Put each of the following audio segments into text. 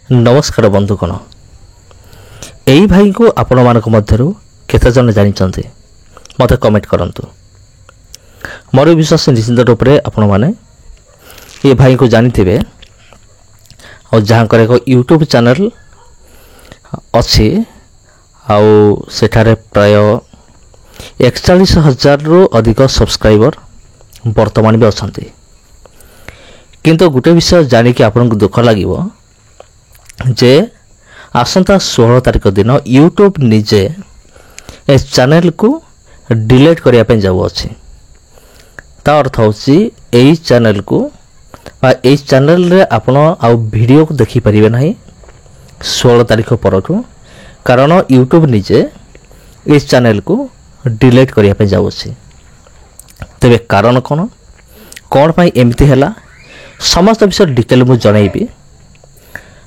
नमस्कार बंधुगण यही भाई को आपण मान मध्य केते जन जानी मत कमेंट करंतु। मोर विश्वास निश्चित रूप से आपण माने ये भाई को जानी थे और जहाँ कर एक यूट्यूब चैनल अच्छी सेठारे प्राय 41,000 रु अधिक सब्सक्राइबर वर्तमान भी अच्छा किंतु गोटे विषय जानिक आपन को दुख लगे जे आसंता 16 तारिख दिन यूट्यूब निजे ए चैनल को डिलीट करिया पे जाऊ अछि। ता अर्थ होछि एई चैनल को एई चैनल रे आपण आ वीडियो को देखि परिबे नाही 16 तारिख परठू, कारण यूट्यूब निजे इस चैनल को डिलीट करिया पे जाऊ अछि। तबे कारण कोन पई एमिति हैला समस्त विषय डिटेल मु जणाइबी।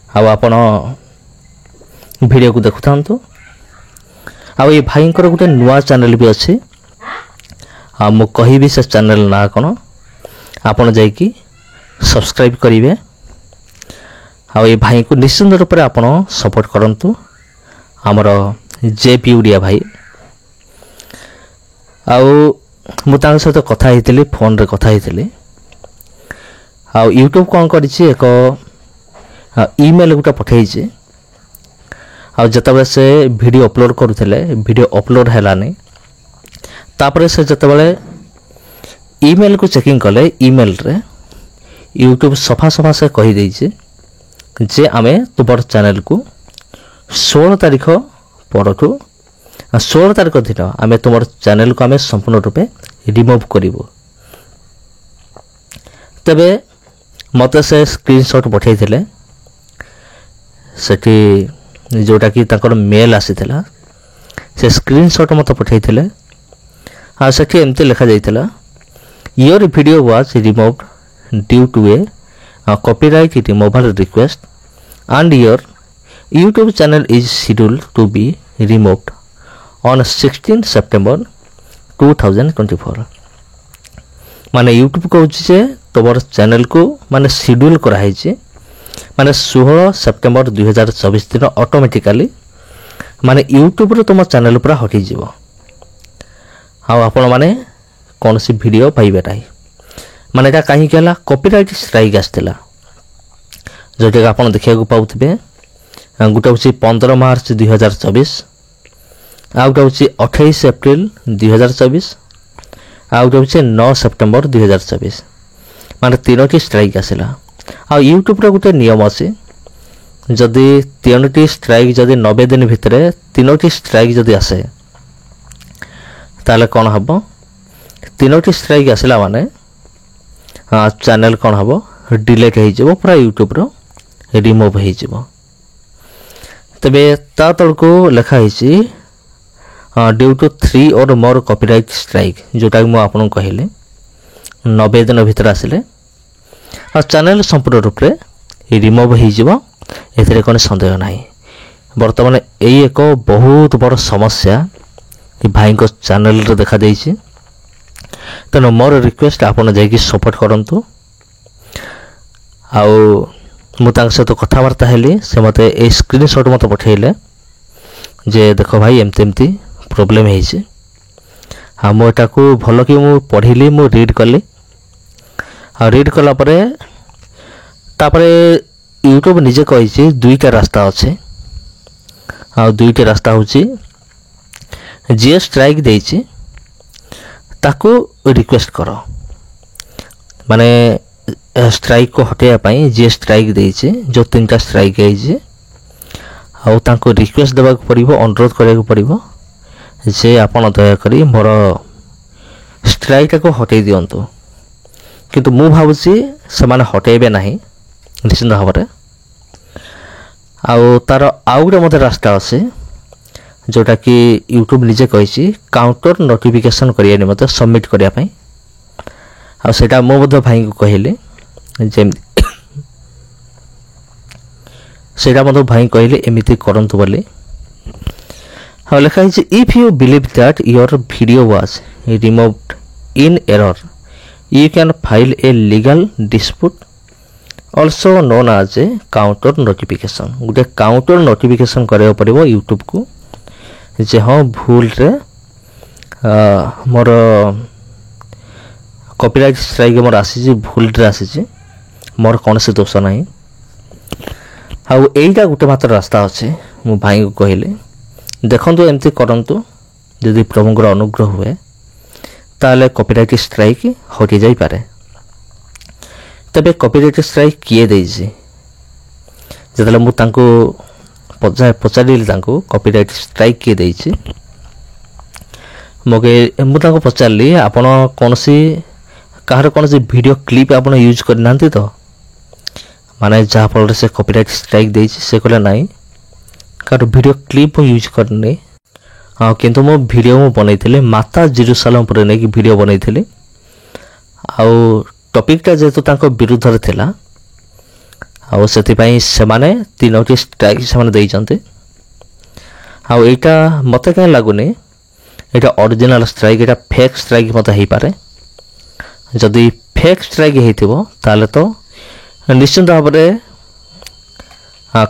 आपण वीडियो को देखु थांतु। ये भाई गोटे नुआ चैनल भी अच्छे मु कहिबी से चैनल ना कौन आपन जाइकी सब्सक्राइब करेंगे। ये भाई को निश्चित रूप से आपन सपोर्ट करंतु। आमर जेपी उड़िया भाई आउ सहित कथा होती फोन रे कथा होती। यूट्यूब कौन कर ईमेल गोटे पठे जिते से वीडियो अपलोड करुले वीडियो अपलोड हैलानी। तापर से जिते ईमेल को चेकिंग कले ईमेल रे यूट्यूब सफा सफा से कही जे आमे तुम चैनल को 16 तारिख परठू 16 तारिख दिन आमे तुम चैनल को आमे संपूर्ण रूपे रिमूव करिवो। तबे मते से स्क्रीनशॉट पठे थिले सेठी जोटा कि ताकर मेल आसीथिला से स्क्रीनशॉट मत पठे थिले। आ सेठी एमते लिखा जाइथिला your video was removed due to a copyright removal request and your YouTube channel is scheduled to be removed on 16 September 2024। माने यूट्यूब कहूँ जे तुम चैनल को माने शेड्यूल कराई माने 16 सेप्टेम्बर 2024 दिन ऑटोमेटिकली माने यूट्यूब रे तुम चैनल पूरा हटि जीव। आपण माने कौन सी वीडियो पाइबे नहीं माने एटा कहीं कहला कॉपीराइट स्ट्राइक आसला जोटा आपण देखिया पाउथिबे। गोटे हूँ 15 मार्च 2024 आउ गोटे हूँ 28 एप्रिल 2024 आउ गोटे हूँ 9 सेप्टेम्बर 2024 माने तीनोटी स्ट्राइक आसला। यूट्यूब रे गोटे नियम अच्छे जदि तीनोटी स्ट्राइक जदि 90 दिन भितर तीनोटी स्ट्राइक जदि आसे ताले कौन हम तीनोटी स्ट्राइक आसला माने चैनल कौन हम डिलीट हो पूरा यूट्यूब रो रिमूव हो। तबे ता तलको लिखा ड्यू टू 3 और मोर कॉपीराइट स्ट्राइक जोटा कि आपन कहले 90 दिन भितर आसिले चैनल संपूर्ण रूप से रिमूव हो कौन सन्देह ना। बर्तमान यही एक बहुत बड़ समस्या भाई को चैनल रे देखा देइछि। तेणु मोर रिक्वेस्ट आपन जाइए सपोर्ट करंतु। मुझे सहित कथबार्ता हेली से मत ए स्क्रीनशॉट मत पठेले जे देख भाई एमती प्रोब्लेम है। मुझे को भल कि मु पढ़िली मु रीड कली रीड कला तापरे यूट्यूब निजे कही दुईटा रास्ता अच्छे दुईटा रास्ता हूँ जी स्ट्राइक देइछि ताको रिक्वेस्ट कर माने स्ट्राइक को हटेया जी स्ट्राइक देइछि जो 3टा स्ट्राइक है रिक्वेस्ट देवा पड़ो अनुरोध करा पड़ो जे आपण दयाकोरी मोर स्ट्राइक को हटई दिंतु। किंतु मु भावुची से माने हटेबे नहीं निश्चित भाव में। तार आउ गोटे मत रास्ता अच्छे जोटा कि यूट्यूब निजे कही काउंटर नोटिफिकेशन करिया निमते सबमिट करने सेटा मो भाई को कहले सेटा मत भाई कहले एमिति करंतु बोली। लिखा है if you believe that your video was removed in error you can file a legal dispute also known as a counter notification. गोटे काउंटर नोटिफिकेशन करिया पड़िबो यूट्यूब को जे हाँ भूल रे मोर कॉपीराइट स्ट्राइक मोर आसी भूल रे आसी मोर कौन से दोष नहीं। आउ एटा गोटे मात्र रास्ता अच्छे मो भाई को कहले देखंतु एमती करंतु यदि प्रभुंकर अनुग्रह हुए ताले कॉपीराइट स्ट्राइक हटि जाई पारे। तबे कॉपीराइट स्ट्राइक किए देइछि जतले मु तांको पचारिली तांको कॉपीराइट स्ट्राइक किए देइछि मगे मु तांको पचारली आपण कोनसी काहर कोनसी वीडियो क्लिप आपण यूज करनांती तो माने जहाँ फल से कॉपीराइट स्ट्राइक देइछि से कहले नाही कार वीडियो क्लिप यूज करने। हाँ किंतु मो वीडियो मु बनैथिले माता जेरूसलम पर नै कि वीडियो बनैथिले आउ टॉपिकटा जेतु तांको विरुद्ध रे थिला आउ सेति पई से माने तीनोटी स्ट्राइक से माने दैचंते। आउ एटा मते काई लागुनी एटा ओरिजिनल स्ट्राइक एटा फेक स्ट्राइक मते हेई पारे। जदि फेक स्ट्राइक हेतिबो ताले तो निश्चित भाव में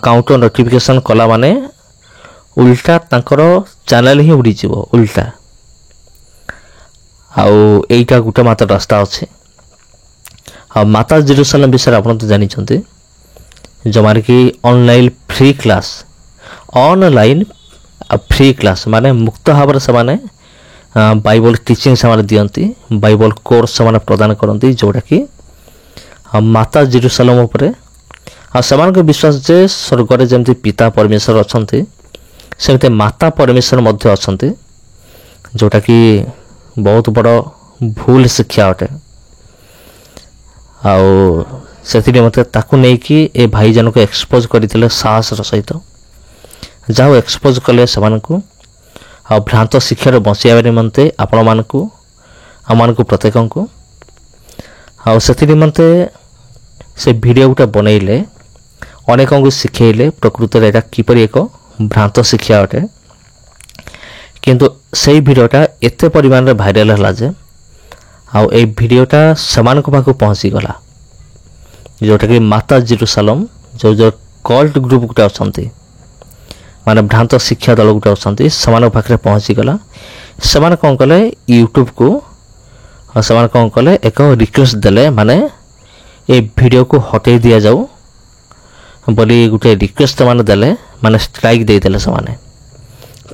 काउंटर नोटिफिकेशन कला माने उल्टा तांकर चैनल ही उड़ी जीवो उल्टा। आउ एटा गुटे मात्र रास्ता अच्छे। आ माता जेरूसलम विषय आप तो जानी जो मारे कि online free class online free class माने मुक्त भाव से माने बाइबल टीचिंग से दियंती बाइबल कोर्स से प्रदान करती जोटा कि माता जेरूसलम उपरे समान विश्वास जे स्वर्ग रे जमती पिता परमेश्वर अछंती सेमते माता परमेश्वर मध्य अछंती जोटा कि बहुत बड़ भूल शिक्षा अटे। आउ से मत ताकू नहीं कि ए भाई जन को एक्सपोज करते साहस सहित जहाँ एक्सपोज कले से भ्रांत शिक्षार बचाइबा निमंते आपण मानकु आम प्रत्येक को से निमंते से वीडियो गोटे बनइले अनेक को शिखेले प्रकृत में यहाँ किपर एक भ्रांत शिक्षा अटे। किंतु से वीडियोटा एत परिमाण रे भाइराल हला जे आउ ए वीडियोटा समान को पाखु पहुँची गला जोटा कि माता जेरूसलम जो जो कल्ट ग्रुप गुटा अछंती माने भ्रांत शिक्षा दल गुटा अछंती समान पाखरे पहुँची गला। समान कौन कले यूट्यूब को समान कौन कले एक रिक्वेस्ट देले माने ए वीडियो को हटे दिया जाऊ बोली गोटे रिक्वेस्ट माने देले माने स्ट्राइक दे देले समान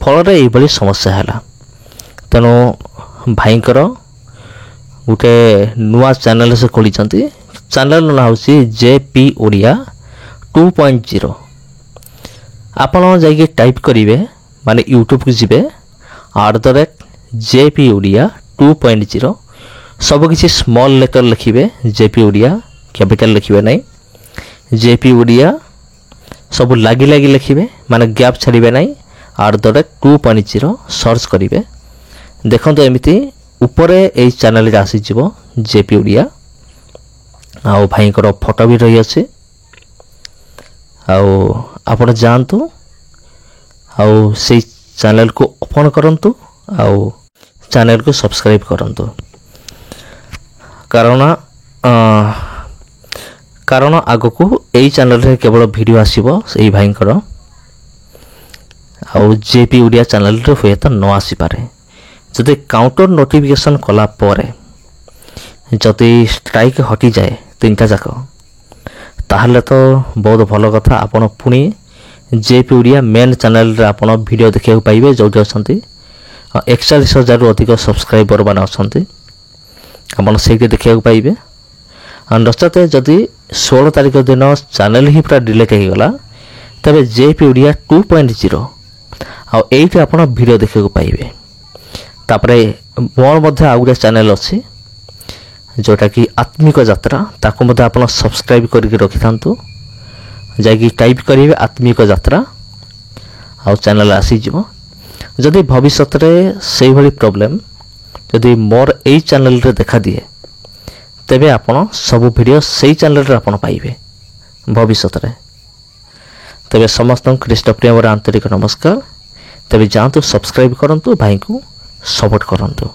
फल रे ए बली समस्या हैला। तेणु भाईंकर गोटे नुआ चैनल से खोली चैनल ना हूँ जेपी ओडिया 2.0 आपण जाइए टाइप करेंगे माने यूट्यूब को जीवे @JP ओडिया 2.0 सबकि स्मॉल लेटर लिखे जेपी ओडिया कैपिटल लिखे ना जेपी ओडिया सब लगी लगी लिखे माने गैप छाड़े ना @2.0 सर्च करेंगे देखो एमती उपरे ए चैनल आसीज जेपी ओडिया आउ भाईंकर फोटो भी रही अच्छे आपण जानतु आउ से चैनल को ओपन करंतु आउ चैनल को सब्सक्राइब करंतु कारण आग को यही चैनल रे केवल वीडियो आसीबो सेही भाईंकर आउ जेपी ओडिया चैनल रे हुए तो न आसी पारे। जदि काउंटर नोटिफिकेशन कला परे जदि स्ट्राइक हटि जाए तीनटा जाक ताहले तो बहुत भल कथा आपण पुणी जेपी ओडिया मेन चैनल रे आपण वीडियो देखिया पाइबे जोटी अछंती 41,000 रु अधिक सब्सक्राइबर माने अछंती आपण सेके देखिया पाइबे। नचते जदि 16 तारिख दिन चैनल ही पूरा डिलीट हो गला तबे जेपी ओडिया 2.0 आ एइटे आपण वीडियो देखिया पाइबे। तापरे मोर मध्ये आ गुटे चैनल अछि जोटा कि आत्मिक यात्रा ताको मध्ये आपण सब्सक्राइब करके रखि थांतु जाई टाइप करिवे आत्मिक यात्रा आ चैनल आसी जिवो। जदि भविष्य में से भली प्रॉब्लम जदि मोर एई चैनल रे देखा दिए तेबे आपण सब वीडियो से चैनल रे आपण पाइबे भविष्य में। तेबे समस्त ख्रीष्ट प्रेम आंतरिक नमस्कार। तेबे जानतु सब्सक्राइब करंतु भाई को सपोर्ट करंतु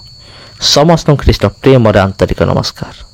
समस्त ख्रीष्ट प्रेम आंतरिक नमस्कार।